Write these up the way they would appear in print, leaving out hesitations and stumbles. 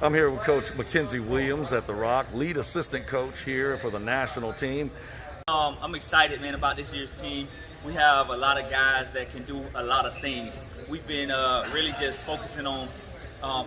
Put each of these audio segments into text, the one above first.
I'm here with Coach McKenzie Williams at the Rock, lead assistant coach here for the national team. I'm excited, man, about this year's team. We have a lot of guys that can do a lot of things. We've been really just focusing on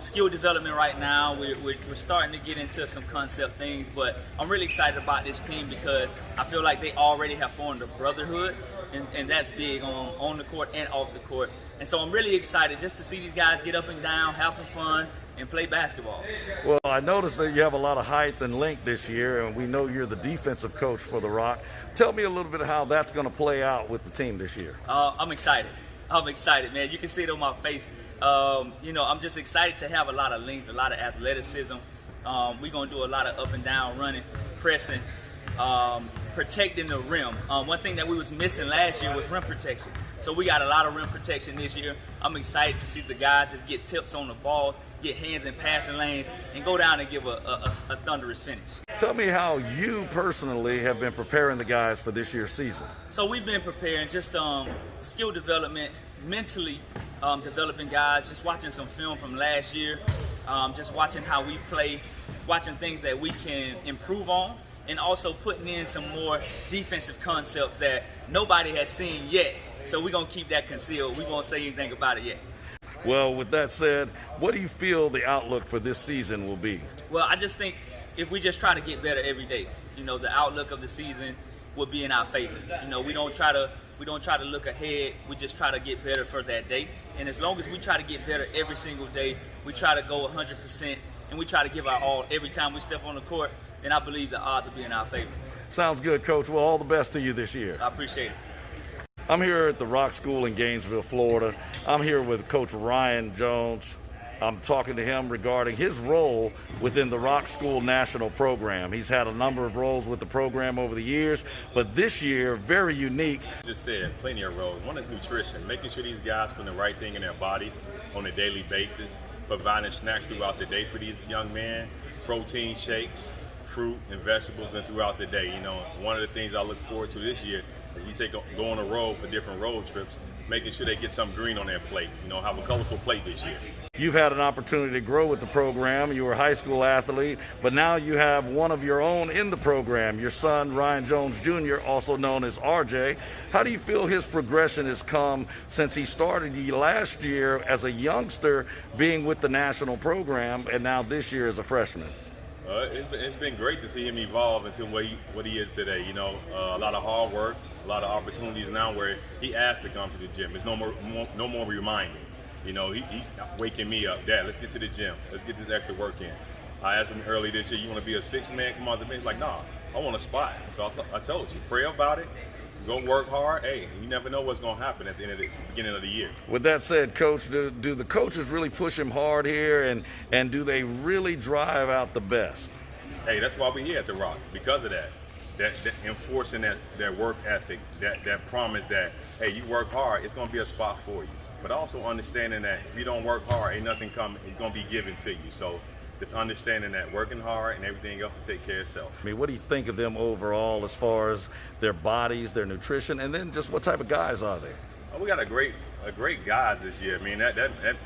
skill development right now. We're starting to get into some concept things, but I'm really excited about this team because I feel like they already have formed a brotherhood, and that's big on the court and off the court. And so I'm really excited just to see these guys get up and down, have some fun, and play basketball. Well, I noticed that you have a lot of height and length this year, and we know you're the defensive coach for the Rock. Tell me a little bit of how that's going to play out with the team this year. I'm excited. I'm excited, man. You can see it on my face. I'm just excited to have a lot of length, a lot of athleticism. We're going to do a lot of up and down running, pressing, protecting the rim. One thing that we was missing last year was rim protection. So we got a lot of rim protection this year. I'm excited to see the guys just get tips on the ball, get hands in passing lanes, and go down and give a thunderous finish. Tell me how you personally have been preparing the guys for this year's season. So we've been preparing just skill development, mentally developing guys, just watching some film from last year, just watching how we play, watching things that we can improve on, and also putting in some more defensive concepts that nobody has seen yet. So we're going to keep that concealed. We won't say anything about it yet. Well, with that said, what do you feel the outlook for this season will be? Well, I just think if we just try to get better every day, the outlook of the season will be in our favor. We don't try to look ahead. We just try to get better for that day. And as long as we try to get better every single day, we try to go 100%, and we try to give our all every time we step on the court, then I believe the odds will be in our favor. Sounds good, Coach. Well, all the best to you this year. I appreciate it. I'm here at the Rock School in Gainesville, Florida. I'm here with Coach Ryan Jones. I'm talking to him regarding his role within the Rock School National Program. He's had a number of roles with the program over the years, but this year, very unique. Just said, plenty of roles. One is nutrition, making sure these guys put the right thing in their bodies on a daily basis, providing snacks throughout the day for these young men, protein shakes, fruit and vegetables, and throughout the day. One of the things I look forward to this year is we go on a road for different road trips, making sure they get some green on their plate, have a colorful plate this year. You've had an opportunity to grow with the program. You were a high school athlete, but now you have one of your own in the program, your son, Ryan Jones Jr., also known as RJ. How do you feel his progression has come since he started last year as a youngster being with the national program and now this year as a freshman? It's been great to see him evolve into what he is today. A lot of hard work, a lot of opportunities now where he asked to come to the gym. It's no more reminding. He's waking me up. Dad, let's get to the gym. Let's get this extra work in. I asked him early this year, you want to be a sixth man, come out the bench? He's like, nah, I want a spot. So I told you, pray about it. Go work hard. Hey, you never know what's going to happen at the beginning of the year. With that said, Coach, do the coaches really push him hard here, and do they really drive out the best? Hey, that's why we're here at the Rock, because of that enforcing that work ethic, that promise that, hey, you work hard, it's going to be a spot for you. But also understanding that if you don't work hard, ain't nothing coming, it's going to be given to you. So just understanding that working hard and everything else to take care of itself. What do you think of them overall as far as their bodies, their nutrition, and then just what type of guys are they? We got a great guys this year. That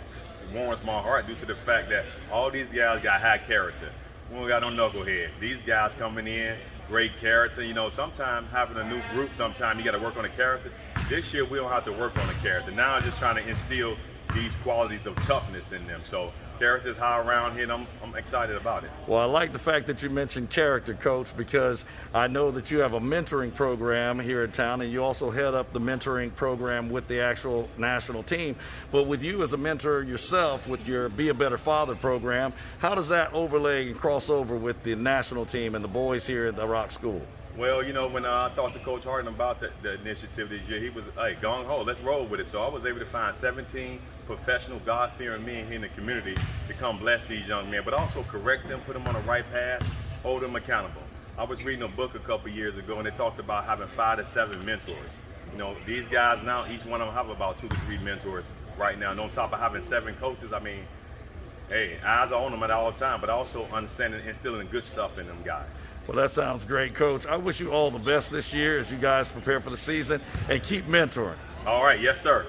warms my heart due to the fact that all these guys got high character. We don't got no knuckleheads. These guys coming in, great character. Sometimes having a new group, sometimes you got to work on the character. This year we don't have to work on the character. Now I'm just trying to instill these qualities of toughness in them. So character's high around here, and I'm excited about it. Well, I like the fact that you mentioned character, Coach, because I know that you have a mentoring program here in town, and you also head up the mentoring program with the actual national team. But with you as a mentor yourself, with your Be a Better Father program, how does that overlay and cross over with the national team and the boys here at the Rock School? Well, when I talked to Coach Harden about the initiative this year, he was, hey, gung-ho, let's roll with it. So I was able to find 17 professional, God-fearing men here in the community to come bless these young men, but also correct them, put them on the right path, hold them accountable. I was reading a book a couple years ago, and it talked about having 5 to 7 mentors. These guys now, each one of them have about 2 to 3 mentors right now. And on top of having 7 coaches, hey, eyes are on them at all time, but also understanding and instilling good stuff in them guys. Well, that sounds great, Coach. I wish you all the best this year as you guys prepare for the season, and keep mentoring. All right, yes, sir.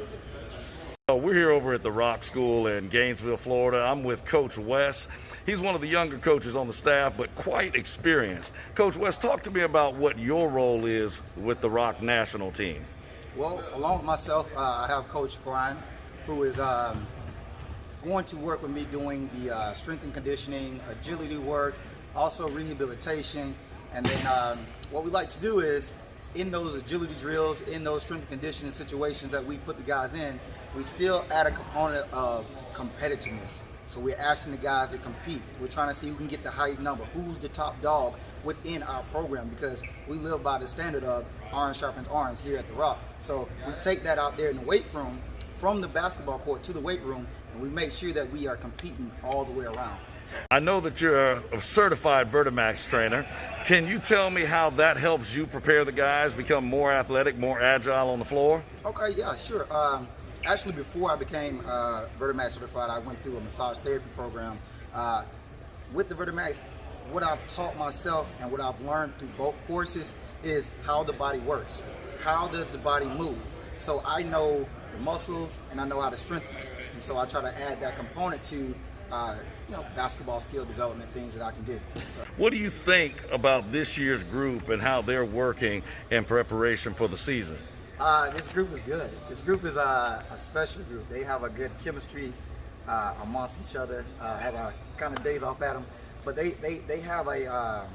We're here over at the Rock School in Gainesville, Florida. I'm with Coach Wes. He's one of the younger coaches on the staff, but quite experienced. Coach West, talk to me about what your role is with the Rock national team. Well, along with myself, I have Coach Brian, who is going to work with me doing the strength and conditioning, agility work, also rehabilitation. And then what we like to do is, in those agility drills, in those strength and conditioning situations that we put the guys in, we still add a component of competitiveness. So we're asking the guys to compete. We're trying to see who can get the high number, who's the top dog within our program, because we live by the standard of iron sharpens iron here at the Rock. So we take that out there in the weight room, from the basketball court to the weight room, and we make sure that we are competing all the way around. I know that you're a certified Vertimax trainer. Can you tell me how that helps you prepare the guys, become more athletic, more agile on the floor? Okay, yeah, sure. Actually, before I became Vertimax certified, I went through a massage therapy program. With the Vertimax, what I've taught myself and what I've learned through both courses is how the body works. How does the body move? So I know the muscles and I know how to strengthen it. And so I try to add that component to basketball skill development, things that I can do. So. What do you think about this year's group and how they're working in preparation for the season? This group is good. This group is a special group. They have a good chemistry amongst each other. Have a kind of days off at them, but they have a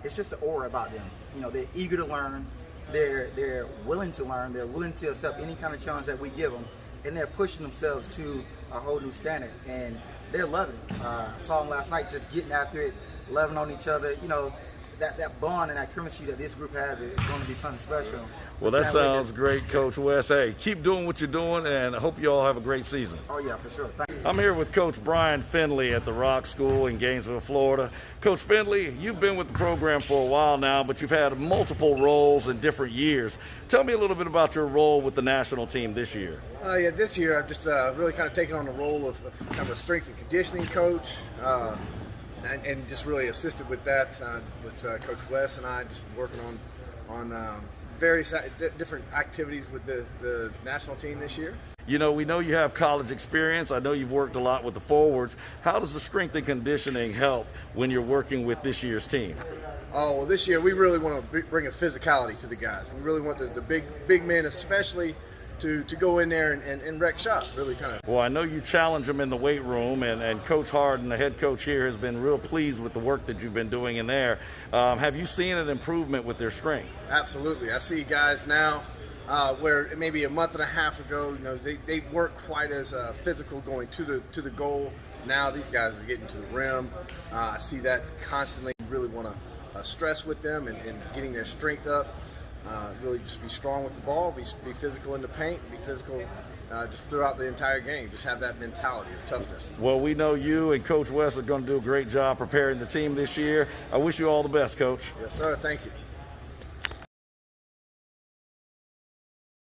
it's just an aura about them. They're eager to learn. They're willing to learn. They're willing to accept any kind of challenge that we give them, and they're pushing themselves to a whole new standard. And they're loving it. I saw them last night just getting after it, loving on each other. That bond and that chemistry that this group has is going to be something special. Well, that sounds great, Coach West. Hey, keep doing what you're doing, and I hope you all have a great season. Oh, yeah, for sure. Thank you. I'm here with Coach Brian Finley at the Rock School in Gainesville, Florida. Coach Finley, you've been with the program for a while now, but you've had multiple roles in different years. Tell me a little bit about your role with the national team this year. This year I've just really kind of taken on the role of kind of a strength and conditioning coach. And just really assisted with that with Coach Wes and I, just working on various different activities with the national team this year. We know you have college experience. I know you've worked a lot with the forwards. How does the strength and conditioning help when you're working with this year's team? Oh, well, this year we really want to bring a physicality to the guys. We really want the big men especially to go in there and wreck shop, really kind of. Well, I know you challenge them in the weight room, and Coach Harden, the head coach here, has been real pleased with the work that you've been doing in there. Have you seen an improvement with their strength? Absolutely. I see guys now where maybe a month and a half ago, they weren't quite as physical going to the goal. Now these guys are getting to the rim. I see that constantly. Really want to stress with them and getting their strength up. Really just be strong with the ball, be physical in the paint, be physical just throughout the entire game. Just have that mentality of toughness. Well, we know you and Coach West are going to do a great job preparing the team this year. I wish you all the best, Coach. Yes, sir. Thank you.